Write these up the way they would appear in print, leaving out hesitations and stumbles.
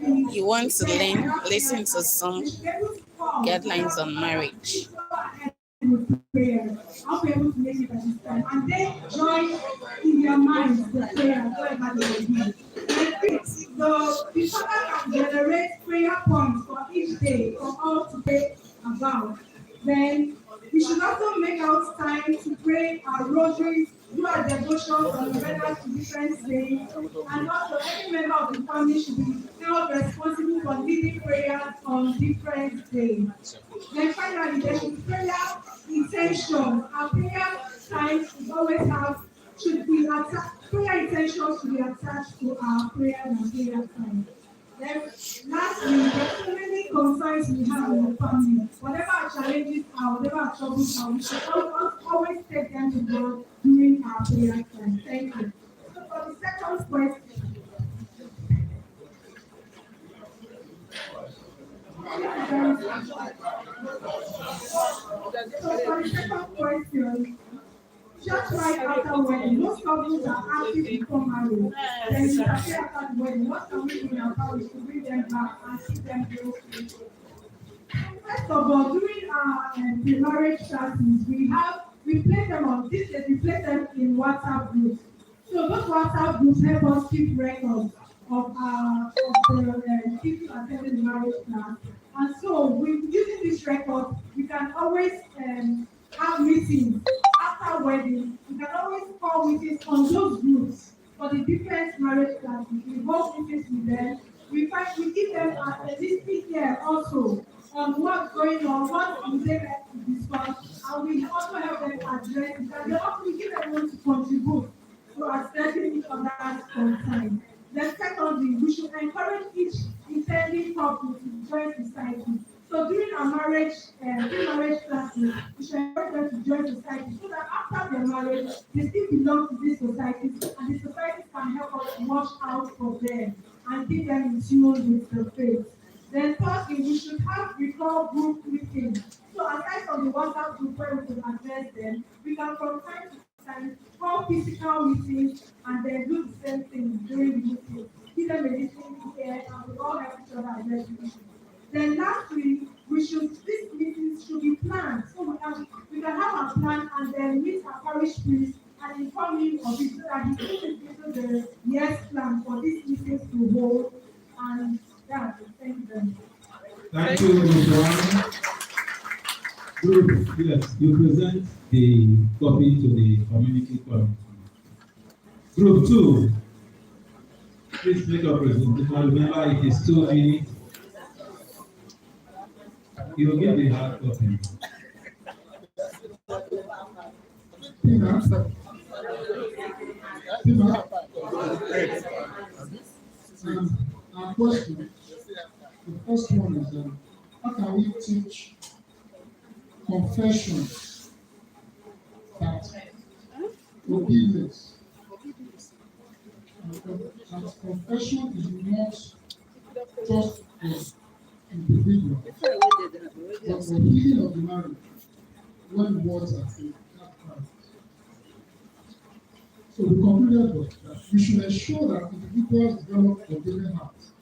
You want to learn, listen to some guidelines on marriage. Prayer. I'll be able to make it at this time. And then join in their minds the prayer, whatever they will do. And the Father can generate prayer points for each day for all to pray about. Then we should also make out time to pray our rosaries, do our devotions on November to different days, and also every member of the family should be held responsible for leading prayers on different days. Then finally, there should be prayer intention. Our prayer time should always have should be attached. Prayer intention should be attached to our prayer and prayer time. Then lastly, there are so many concerns we have in the family. Whatever our challenges are, whatever our troubles are, we should always take them to God during our prayer time. Thank you. So for the second question. So for the second question, just like after wedding, most couples are active before marriage. Then you can say after the wedding, what can we do in our family to bring them back and keep them close? First of all, during our pre-marriage classes, we place them on this day, we place them in WhatsApp groups. So those WhatsApp groups help us keep records of the people attending the marriage class. And so with using this record, we can always have meetings after wedding. We can always call meetings on those groups for the different marriage classes. We hold meetings with them. We give them a listing here also on what's going on, what we take to discuss, and we also help them address it. And they also we give them to contribute to addressing each other's concerns. Then secondly, we should encourage each intending couple to join society. So during our pre-marriage classes, we should encourage them to join society so that after their marriage, they still belong to these societies, and the societies can help us watch out for them and keep them in tune with the faith. Then thirdly, we should have recall group meetings. So aside from the WhatsApp group where we can address them, we can from time to time call physical meetings and then do the same thing during the meeting. Give them a listening ear and we all help each other address the issue. Then lastly, these meetings should be planned. So we can have a plan and then meet our parish priest and inform him of it so that he puts it into the year's plan for these meetings to hold. And that's it. Thank you very much. Thank you, Ms. Joanna. Group, yes, you present the copy to the community committee. Group 2, please make a presentation. Remember, it is 2 minutes. You will get the hard copy. Our question, the first one is how can we teach confession that obedience? That confession is not just for individual, but for healing of the marriage when words are said. So we concluded that we should ensure that individuals develop forgiving hearts.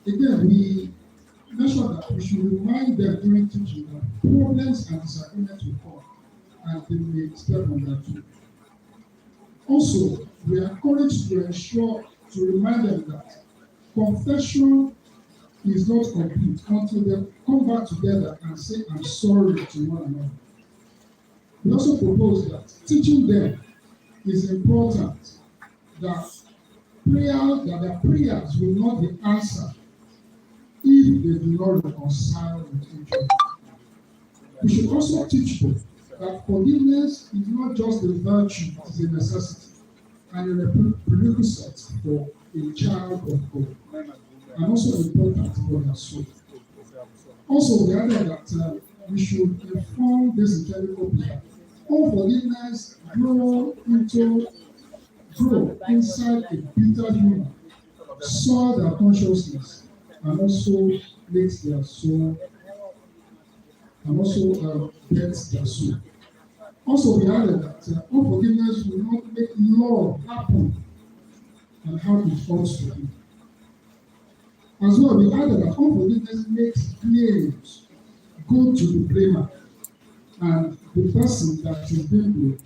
Again, we mentioned that we should remind them during teaching that problems and disagreements will come, and they may step on that too. Also, we are encouraged to remind them that confession is not complete until they come back together and say, "I'm sorry" to one another. We also propose that teaching them is important, that their prayers will not be answered if they do not reconcile with each other. We should also teach them that forgiveness is not just a virtue, it is a necessity and a prerequisite for a child of God, and also important for their soul. Also, we added that we should inform this intellectual people. Unforgiveness grow inside a bitter human, soil their consciousness, and also makes their soul, and also hurts their soul. Also, we added that unforgiveness will not make love happen and how it falls to him. As well, we added that unforgiveness makes claims go to the blamer, and the person that is being blamed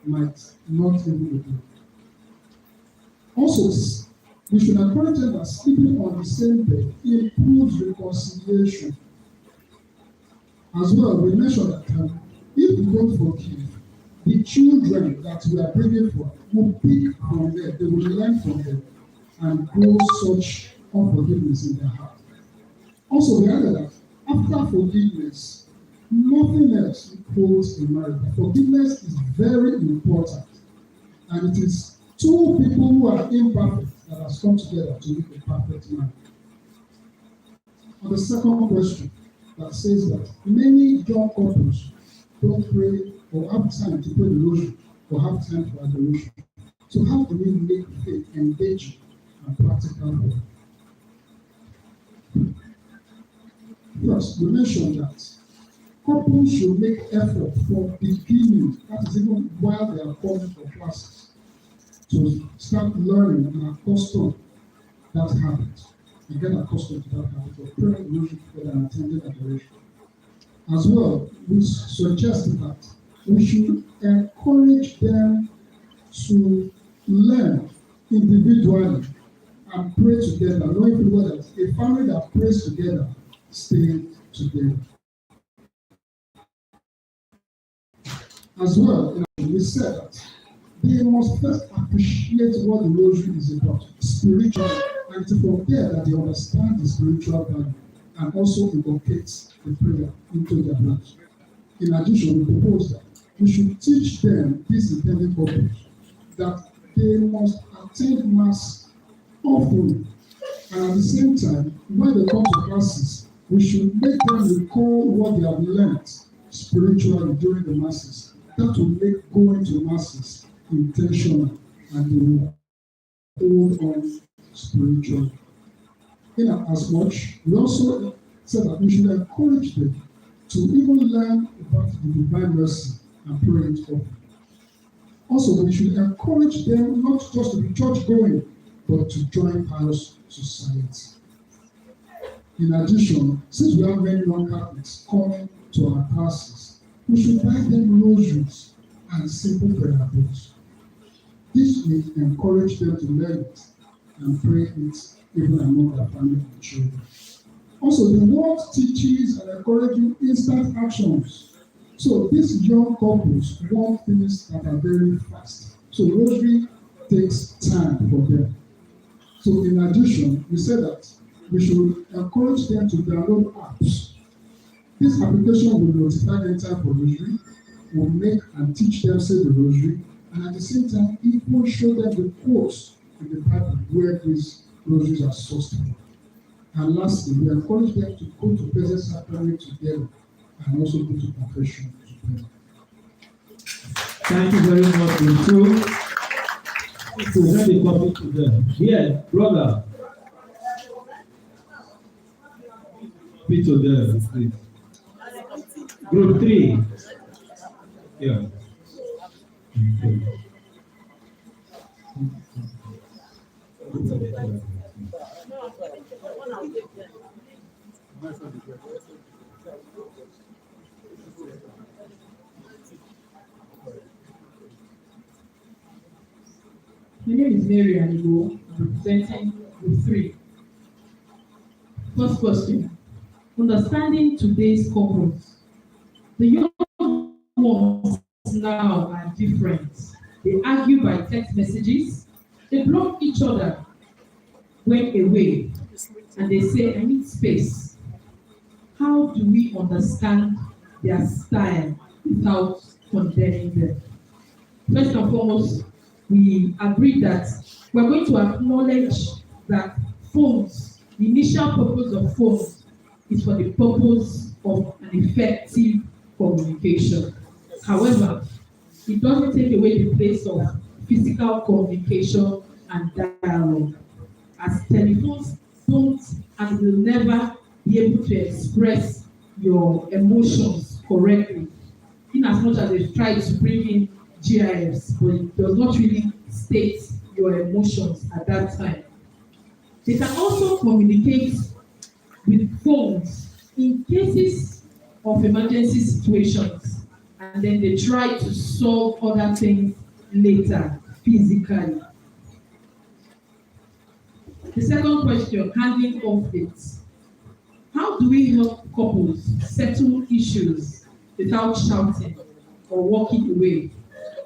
might not even be blamed. Also, we should encourage them that sleeping on the same bed improves reconciliation. As well, we mentioned that if we don't forgive, the children that we are bringing forth will pick from them, they will learn from them, and grow such unforgiveness in their heart. Also, we added that after forgiveness, nothing else holds in marriage. Forgiveness is very important, and it is two people who are imperfect that has come together to make a perfect man. On the second question, that says that many young couples don't pray or have time to pray the rosary or have time for adoration. So how do we make faith engaging and practical for them? First, we mentioned that couples should make effort from beginning, that is even while they are coming for classes, to start learning and accustom that habit, and get accustomed to that habit of praying the rosary together and attending adoration. As well, we suggest that we should encourage them to learn individually and pray together, knowing people that a family that prays together stay together. As well, we said that they must first appreciate what the rosary is about, spiritually, and it's from there that they understand the spiritual value and also inculcate the prayer into their lives. In addition, we propose that we should teach them, these intended couples, that they must attend Mass often, and at the same time, when they come to classes, we should make them recall what they have learned spiritually during the Masses. That will make going to Masses intentional, and they will hold on spiritually. In as much, we also said that we should encourage them to even learn about the divine mercy and pray it often. Also, we should encourage them not just to be church going, but to join pious society. In addition, since we have many young Catholics coming to our classes, we should buy them rosaries and simple prayer books. This will encourage them to learn it and pray it even among their family and children. Also, the word teaches and encouraging instant actions. So these young couples want things that are very fast. So rosary takes time for them. So in addition, we said that we should encourage them to download apps. This application will notify them time for rosary, will make and teach them say the rosary, and at the same time, it will show them the quotes in the Bible where these rosaries are sourced from. And lastly, we encourage them to go to Blessed Sacrament together and also go to confession together. Thank you very much, you two. Present the copy to them. Here, brother. Copy to them, please. Group 3. Yeah. Okay. My name is Mary Anigo. I'm representing Group 3. First question. Understanding today's couples. The young ones now are different. They argue by text messages. They block each other when away. And they say, I need space. How do we understand their style without condemning them? First and foremost, we agreed that we're going to acknowledge that phones, the initial purpose of phones is for the purpose of an effective communication. However, it doesn't take away the place of physical communication and dialogue, as telephones don't and will never be able to express your emotions correctly, in as much as they try to bring in GIFs, but it does not really state your emotions at that time. They can also communicate with phones in cases of emergency situations, and then they try to solve other things later physically. The second question, handling conflicts. How do we help couples settle issues without shouting or walking away?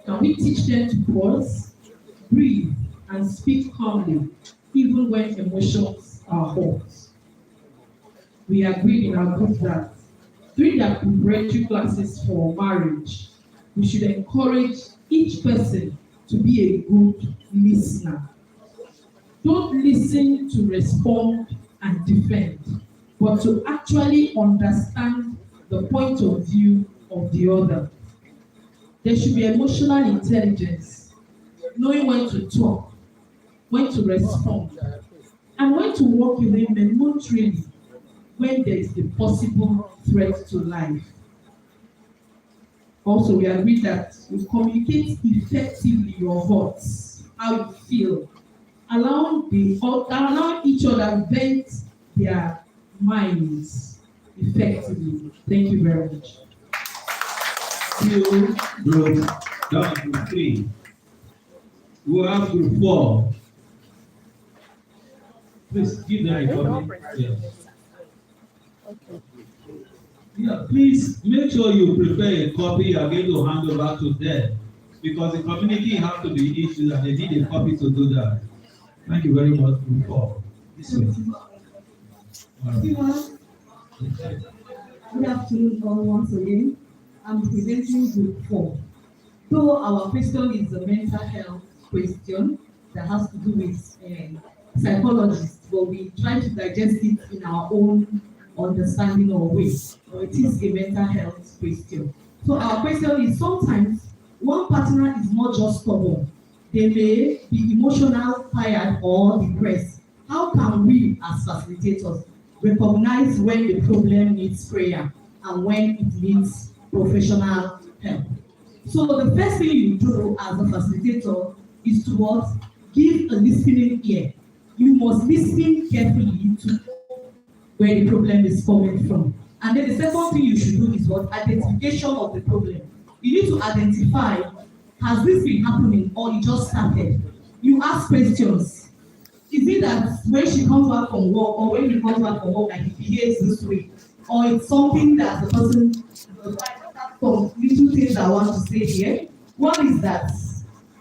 Can we teach them to pause, breathe, and speak calmly, even when emotions are hot? We agreed in our group that during the preparatory classes for marriage, we should encourage each person to be a good listener. Don't listen to respond and defend, but to actually understand the point of view of the other. There should be emotional intelligence, knowing when to talk, when to respond, and when to walk away momentarily when there is a possible threat to life. Also, we agree that you communicate effectively your thoughts, how you feel, allowing each other vent their minds effectively. Thank you very much. Group down to 3. We have group 4. Please give them a copy. Yeah. Yeah, please make sure you prepare a copy you are going to hand over to them, because the community have to be issued and they need a copy to do that. Thank you very much for this way. Good afternoon, all once again. I'm presenting group 4. Though our question is a mental health question that has to do with psychologists, but we try to digest it in our own understanding or way. But it is a mental health question. So our question is, sometimes one partner is not just stubborn. They may be emotional, tired, or depressed. How can we, as facilitators, recognize when the problem needs prayer and when it needs professional help? So the first thing you do as a facilitator is to what? Give a listening ear. You must listen carefully to where the problem is coming from. And then the second thing you should do is what? Identification of the problem. You need to identify, has this been happening or it just started? You ask questions. Is it that when she comes back from work or when he comes back from work and he behaves this way? Or it's something that the person, some little things I want to say here. One is that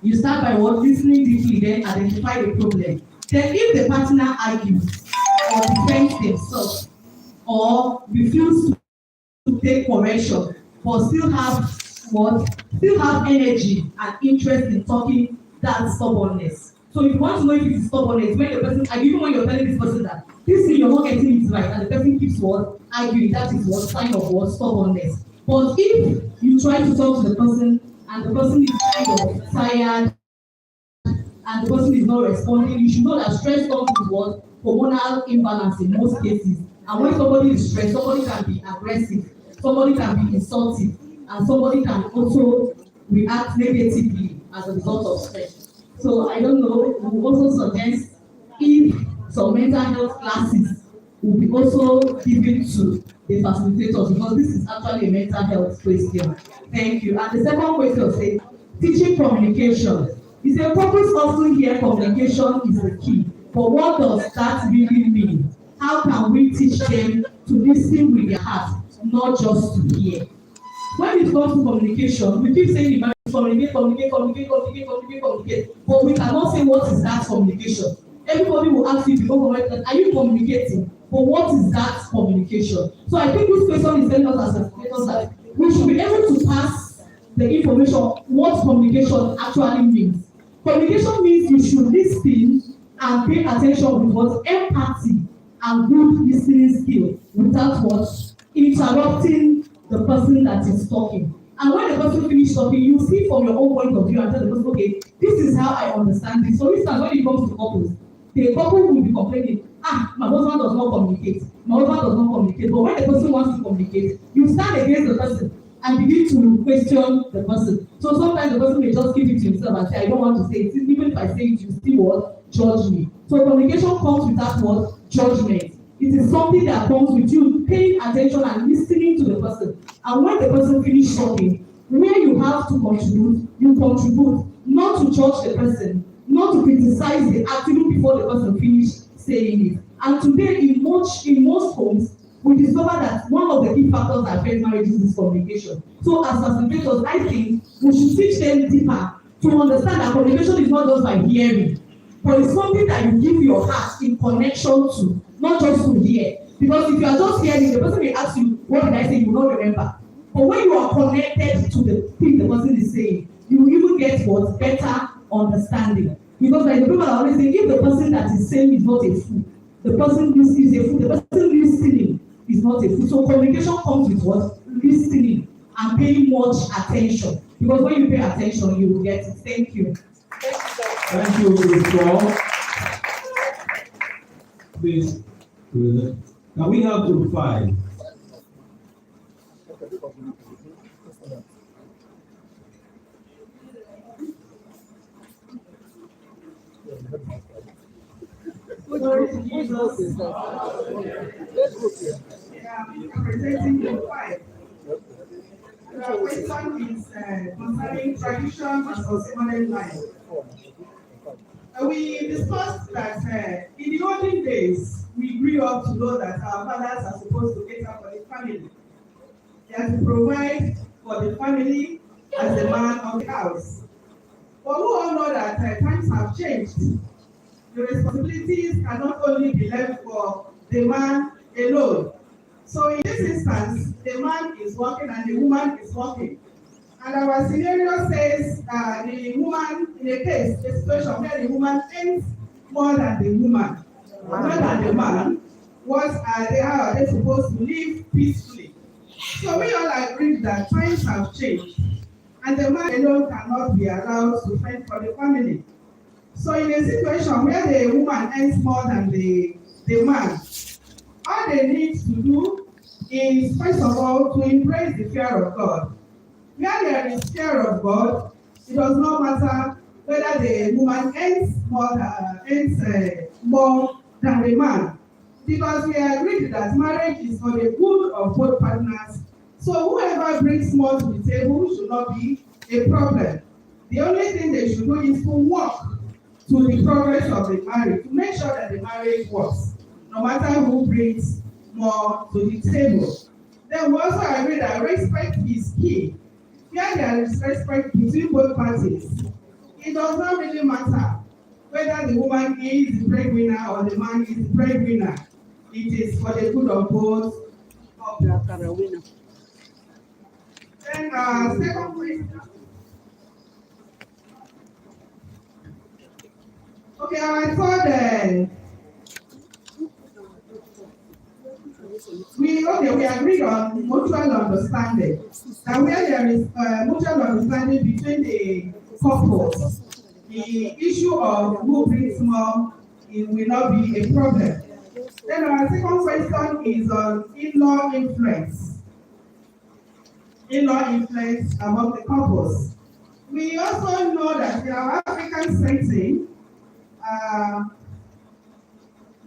you start by what? Listening deeply, then identify the problem. Then if the partner argues or defends themselves or refuse to take correction, but still have what? Still have energy and interest in talking, that stubbornness. So if you want to know if it is stubbornness, when the person, and even when you're telling this person that this thing you're not getting it right, and the person keeps what? Arguing, that is what? Sign of what? Stubbornness. But if you try to talk to the person and the person is kind of tired and the person is not responding, you should know that stress comes with what? Hormonal imbalance in most cases. And when somebody is stressed, somebody can be aggressive, somebody can be insulting, and somebody can also react negatively as a result of stress. So I don't know, we also suggest if some mental health classes will be also given to the facilitators, because this is actually a mental health question. Thank you. And the second question says, teaching communication. It's a purpose often here, communication is the key. But what does that really mean? How can we teach them to listen with their heart, not just to hear? When it comes to communication, we keep saying communicate, but we cannot say what is that communication. Everybody will ask you to go are you communicating? But what is that communication? So I think this question is telling us as educators that we should be able to pass the information what communication actually means. Communication means you should listen and pay attention with what? Empathy and good listening skill without what? Interrupting the person that is talking. And when the person finishes talking, you see from your own point of view and tell the person, okay, this is how I understand this. For instance, when it comes to couples, the couple will be complaining, my husband does not communicate. My husband does not communicate. But when the person wants to communicate, you stand against the person and begin to question the person. So sometimes the person may just keep it to himself and say, I don't want to say it. Even if I say it, you still will judge me. So communication comes without what? Judgment. It is something that comes with you paying attention and listening to the person. And when the person finishes talking, where you have to contribute, you contribute, not to judge the person, not to criticize the act even before the person finishes saying it. And today, in most homes, we discover that one of the key factors that affect marriages is communication. So as facilitators, I think we should teach them deeper to understand that communication is not just by hearing, but it's something that you give your heart in connection to, not just to hear. Because if you are just hearing, the person may ask you, what did I say? You will not remember. But when you are connected to the thing the person is saying, you will even get what? Better understanding. Because like the people are always saying, if the person that is saying is not a fool, the person is a fool, the person listening is not a fool. So communication comes with what? Listening and paying much attention. Because when you pay attention, you will get it. Thank you. Thank you, Paul. Please, can we have group 5? Glory to Jesus. Presenting group 5. The question is concerning tradition versus modern life. We discussed that in the olden days, we grew up to know that our fathers are supposed to cater for the family. They are to provide for the family as the man of the house. But we all know that times have changed. The responsibilities cannot only be left for the man alone. So in this instance, the man is working and the woman is working. And our scenario says the woman, in a case, a situation where the woman earns more than the woman, more than the man, how are they supposed to live peacefully? So we all agree that times have changed, and the man alone cannot be allowed to fend for the family. So in a situation where the woman earns more than the man, all they need to do is, first of all, to embrace the fear of God. Where there is fear of God, it does not matter whether the woman earns more than the man. Because we agree that marriage is for the good of both partners. So whoever brings more to the table should not be a problem. The only thing they should do is to work to the progress of the marriage, to make sure that the marriage works, no matter who brings more to the table. Then we also agree that respect is key. Where there is respect between both parties, it does not really matter whether the woman is the breadwinner or the man is the breadwinner. It is for the good of both of them. Then second question. Okay, I thought we agreed on mutual understanding. And where there is mutual understanding between the couples, the issue of who brings more, it will not be a problem. Then our second question is on in-law influence. In-law influence among the couples. We also know that in our African setting,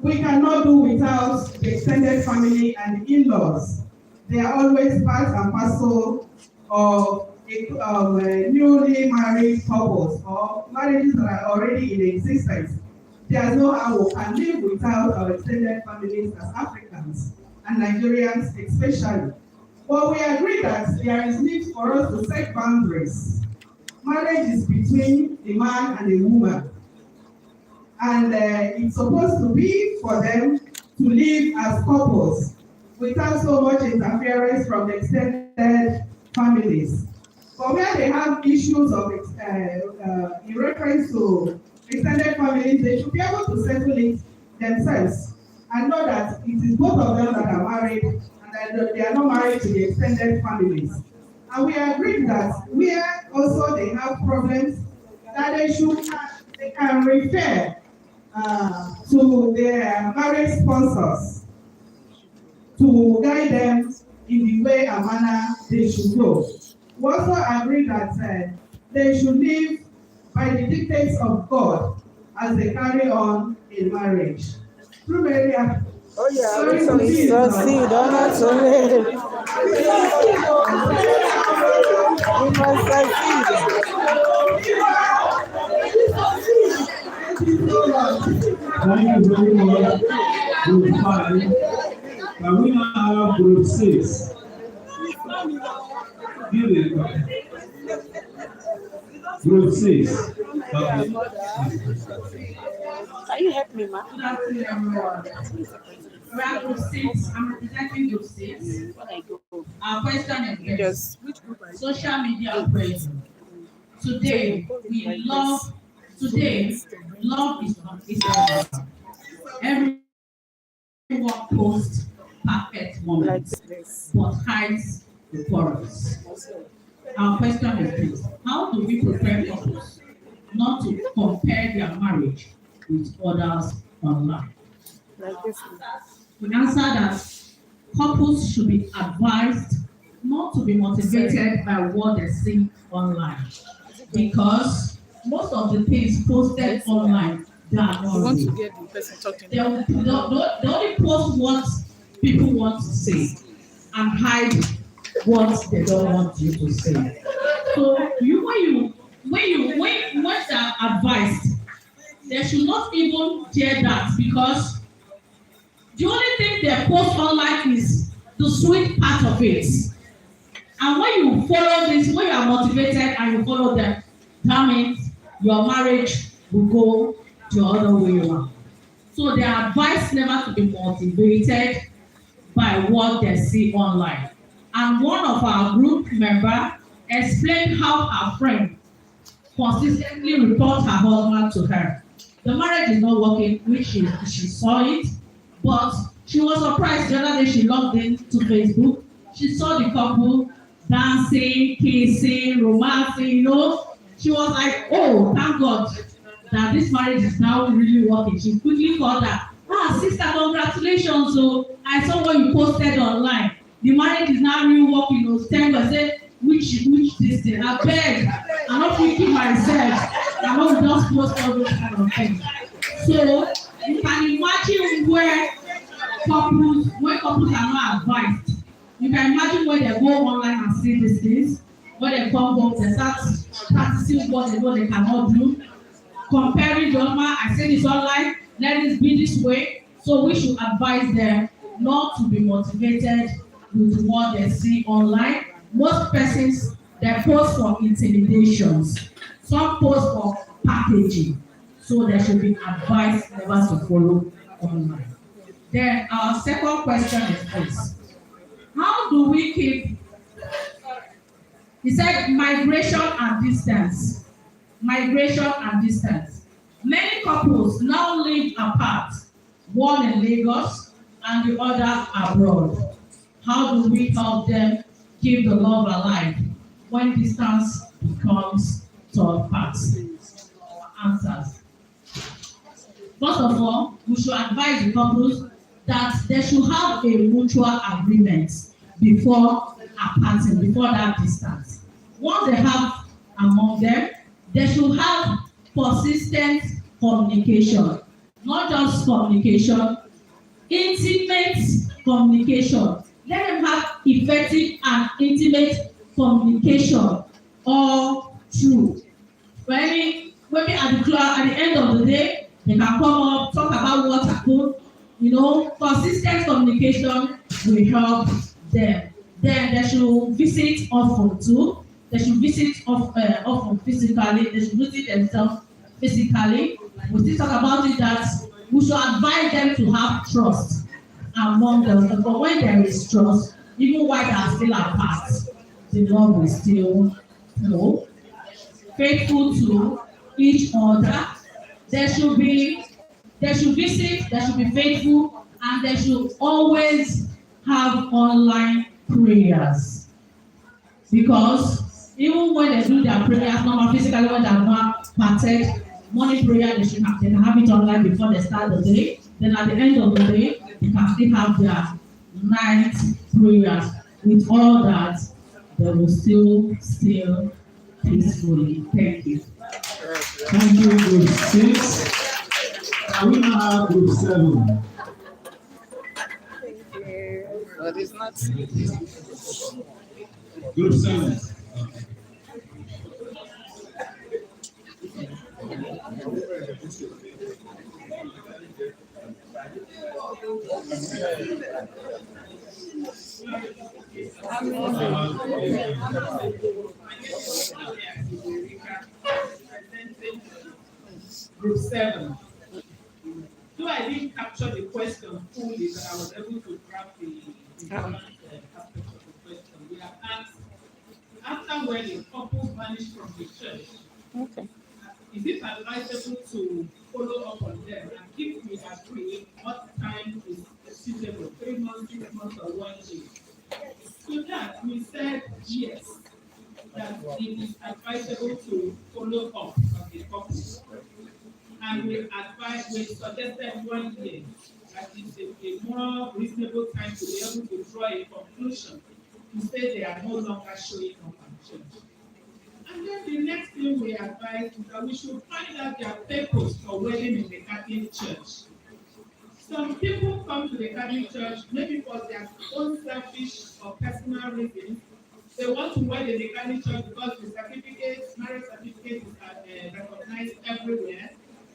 we cannot do without the extended family and the in-laws. They are always part and parcel of newly married couples or marriages that are already in existence. There's no how we can live without our extended families as Africans and Nigerians especially. But we agree that there is need for us to set boundaries. Marriage is between the man and the woman. And it's supposed to be for them to live as couples without so much interference from the extended families. But where they have issues of in reference to extended families, they should be able to settle it themselves and know that it is both of them that are married and that they are not married to the extended families. And we agree that where also they have problems, that they can refer to their marriage sponsors to guide them in the way and manner they should go. We also agree that they should live by the dictates of God as they carry on a marriage. Through many Oh yeah, Sorry, please proceed. Don't to me. We must succeed. Thank you very much, Group 5. Can we now have Group 6? Give it. Group 6. Okay. Can you help me, ma? Good afternoon, everyone. We are group 6. I'm representing group 6. When I go, Our question is this. just which group are you? Social media pressure. Today, love is everyone posts perfect moments, but hides the quarrels. Our question is this: how do we prepare couples not to compare their marriage with others online? Like this. We answer that couples should be advised not to be motivated by what they see online, because most of the things posted online, they are You not want to real. get the person talking. They only post what people want to say and hide what they don't want you to say. So when they are advised, they should not even share that, because the only thing they post online is the sweet part of it. And when you follow this, when you are motivated and you follow them, that means your marriage will go the other way around. So they are advised never to be motivated by what they see online. And one of our group members explained how her friend consistently reports her husband to her. The marriage is not working, which she saw it, but she was surprised the other day she logged into Facebook. She saw the couple dancing, kissing, romancing, you know. She was like, oh, thank God that this marriage is now really working. She quickly called her, sister, congratulations. So I saw what you posted online. The marriage is now really working. You know, stand and say, which this thing? I beg, I'm not thinking myself. I'm not just post all those kind of things. So you can imagine when couples are not advised. You can imagine when they go online and see these things. When they come home, they start practicing what they know they cannot do. Comparing the other, I say this online, let it be this way. So we should advise them not to be motivated with what they see online. Most persons, they post for intimidations. Some post for packaging. So they should be advised never to follow online. Then our second question is this: how do we keep? He said migration and distance. Migration and distance. Many couples now live apart, one in Lagos and the other abroad. How do we help them keep the love alive when distance becomes third party? Answers. First of all, we should advise the couples that they should have a mutual agreement before aparting, before that distance. Once they have among them, they should have persistent communication, not just communication, intimate communication. Let them have effective and intimate communication all through. Maybe at the end of the day, they can come up, talk about what happened. You know, consistent communication will help them. Then they should visit often too. They should visit often physically. They should visit themselves physically. We still talk about it that we should advise them to have trust among them. But when there is trust, even while they are still apart, the love will still flow. Faithful to each other. They should visit, they should be faithful, and they should always have online prayers. Because even when they do their prayers, normal physically when they are not parted, morning prayer they can have it online before they start the day. Then at the end of the day, they can still have their night prayers. With all that, they will still peacefully. Thank you. Thank you, Group 6. Can we now have group 7? But it's not. Group 7. Group 7. Though I didn't capture the question fully, but I was able to grab the different aspects of the question. We have asked, after wedding, couples vanish from the church. Okay. Is it advisable to follow up on them? And if we agree, what time is suitable? 3 months, 6 months, or 1 year? To that, we said yes, that it is advisable to follow up on the couple. And we suggested 1 year. That is a more reasonable time to be able to draw a conclusion to say they are no longer showing up at church. And then the next thing we advise is that we should find out their purpose for wedding in the Catholic Church. Some people come to the Catholic Church maybe for their own selfish or personal reasons. They want to wed in the Catholic Church because the certificate, marriage certificate is recognized everywhere.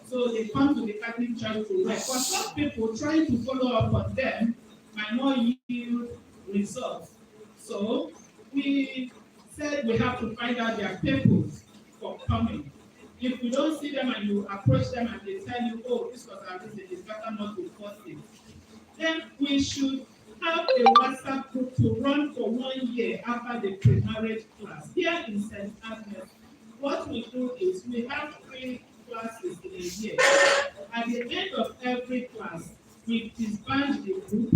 So they come to the Catholic Church to wed. For some people, trying to follow up on them might not yield results. So we said we have to find out their purpose for coming. If you don't see them and you approach them and they tell you, oh, this was our reason, it's better not to force it, then we should have a WhatsApp group to run for 1 year after the pre-marriage class. Here in St. Agnes, what we do is we have 3 classes in a year. At the end of every class, we disband the group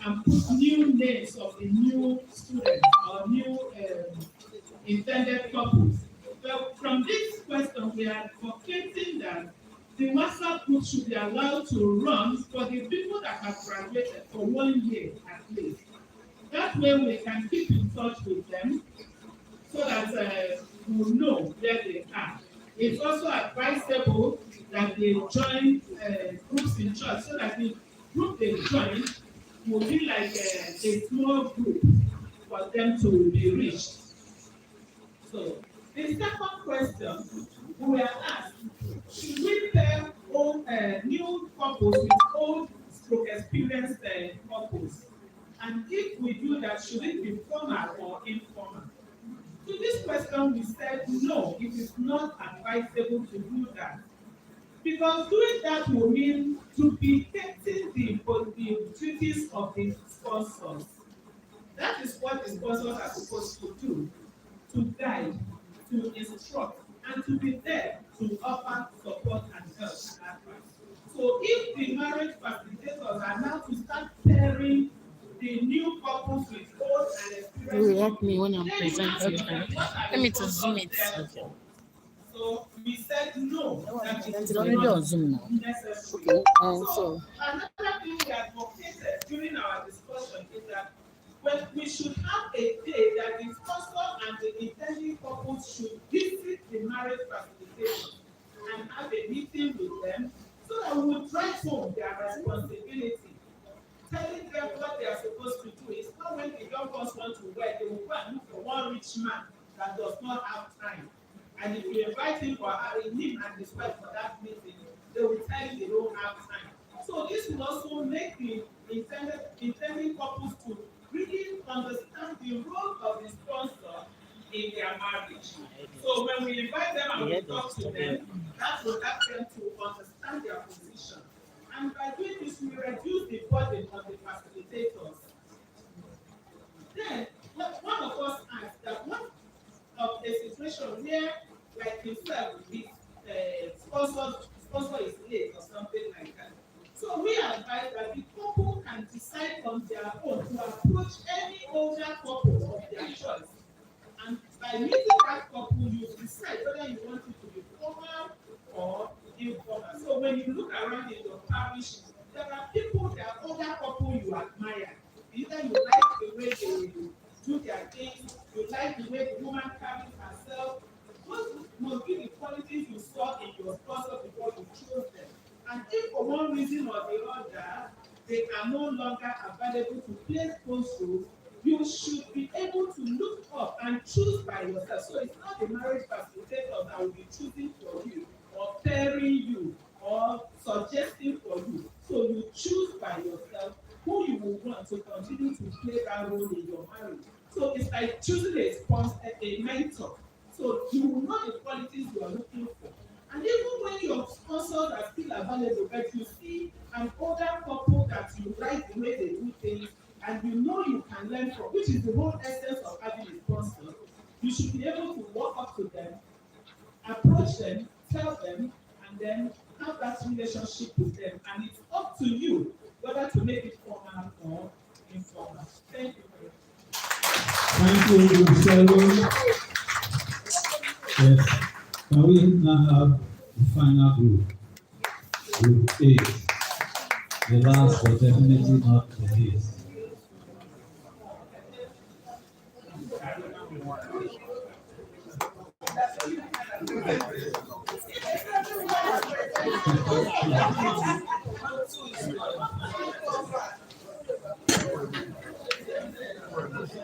and put new names of the new students or new intended couples. So from this question, we are advocating that the WhatsApp group should be allowed to run for the people that have graduated for 1 year at least. That way we can keep in touch with them so that we'll know where they are. It's also advisable that they join groups in church so that the group they join will be like a small group for them to be reached. So the second question we are asked, should we pair new couples with old stroke experienced couples? And if we do that, should it be formal or informal? To this question, we said no, it is not advisable to do that. Because doing that will mean duplicating the duties of the sponsors. That is what the sponsors are supposed to do, to guide, to instruct, and to be there to offer support and help and advice. So if the marriage facilitators are now to start pairing the new couples with old and experienced, You will help me when I'm presenting. Let me to zoom it. Okay. So we said no, that it is It's already on Zoom now. necessary. Okay. So another thing we advocated during our discussion is that when we should have a day that the sponsor and the intending couples should visit the marriage facilitator and have a meeting with them so that we will drive home their responsibility. Telling them what they are supposed to do. It's not when the young ones want to wed, they will go and look for one rich man that does not have time. And if you invite him or him and his wife for that meeting, they will tell you they don't have time. So this will also make the intending couples to really understand the role of the sponsor in their marriage. So when we invite them and we talk to them, that will help them to understand their position. And by doing this, we reduce the burden on the facilitators. Then, one of us asked that one of a situation where, like himself, the sponsor is late or something like that. So we advise that the couple can decide on their own to approach any older couple of their choice. And by meeting that couple, you decide whether you want it to be formal or informal. So when you look around in your parish, there are people, there are older couple you admire. Either you like the way they do their things, you like the way the woman carries herself. Those must be the qualities you saw in your sponsor before you chose them. And if for one reason or the other, they are no longer available to play those roles, you should be able to look up and choose by yourself. So it's not the marriage facilitator that will be choosing for you or pairing you or suggesting for you. So you choose by yourself who you will want to continue to play that role in your marriage. So it's like choosing a sponsor, a mentor. So you will know the qualities you are looking for. And even when your sponsors are still available, but you see an older couple that you like the way they do things, and you know you can learn from, which is the whole essence of having a sponsor, you should be able to walk up to them, approach them, tell them, and then have that relationship with them. And it's up to you whether to make it formal or informal. Thank you very much. Thank you, Group 7. Yes. Can we now have the final group? Group 8. The last but definitely not the least.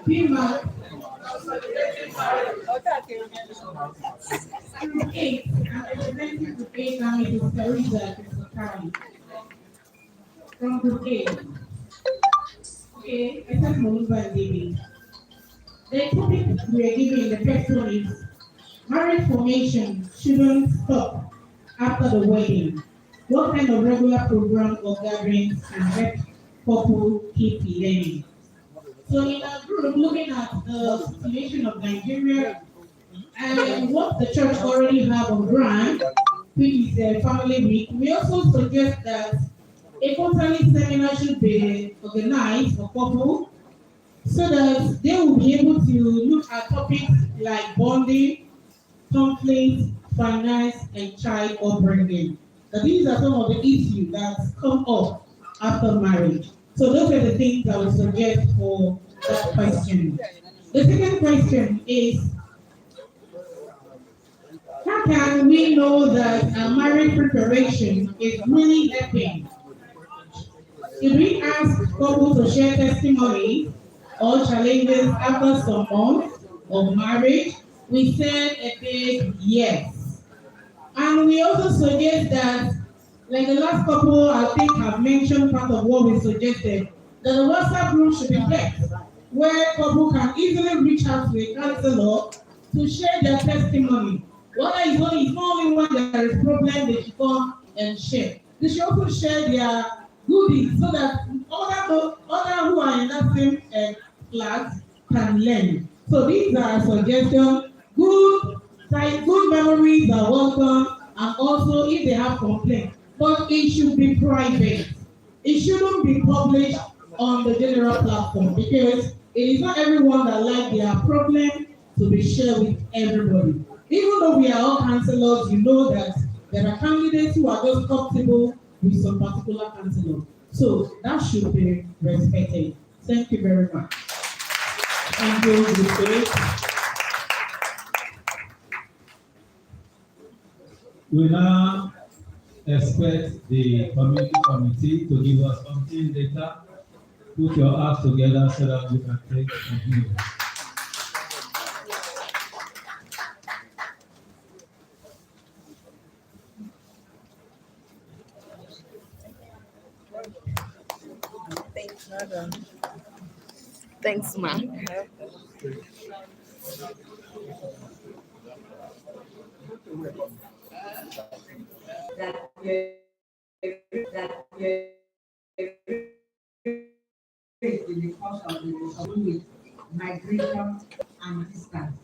Pima. Group 8, and representing Group 8 now is Teresa Kisakari. From Group 8. Okay, I said Moluba and David. The topic we are giving the first one is marriage formation shouldn't stop after the wedding. What kind of regular program or gatherings can help couple keep learning? So in our group, looking at the situation of Nigeria and what the church already have on ground, which is a family week, we also suggest that a quarterly seminar should be organized for couple so that they will be able to look at topics like bonding, conflict, finance, and child upbringing. Now, these are some of the issues that come up after marriage. So those are the things I would suggest for that question. The second question is, how can we know that our marriage preparation is really helping? Should we ask couples to share testimony or challenges after some months of marriage? We said a big yes. And we also suggest that, like the last couple, I think have mentioned part of what we suggested, that the WhatsApp group should be kept, where couple can easily reach out to a counselor to share their testimony. Whether it's not only when there is problem, they should come and share. They should also share their goodies so that other who are in that same class can learn. So these are suggestions. Good memories are welcome, and also if they have complaints. But it should be private. It shouldn't be published on the general platform because it is not everyone that like their problem to be shared with everybody. Even though we are all counselors, you know that there are candidates who are just comfortable with some particular counselor. So that should be respected. Thank you very much. Thank you, Mr. We now expect the community committee to give us something later. Put your acts together so that we can take a view. Thanks, madam. Thanks, ma'am. In the course of the migration and distance.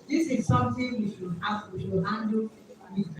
This is something we should handle with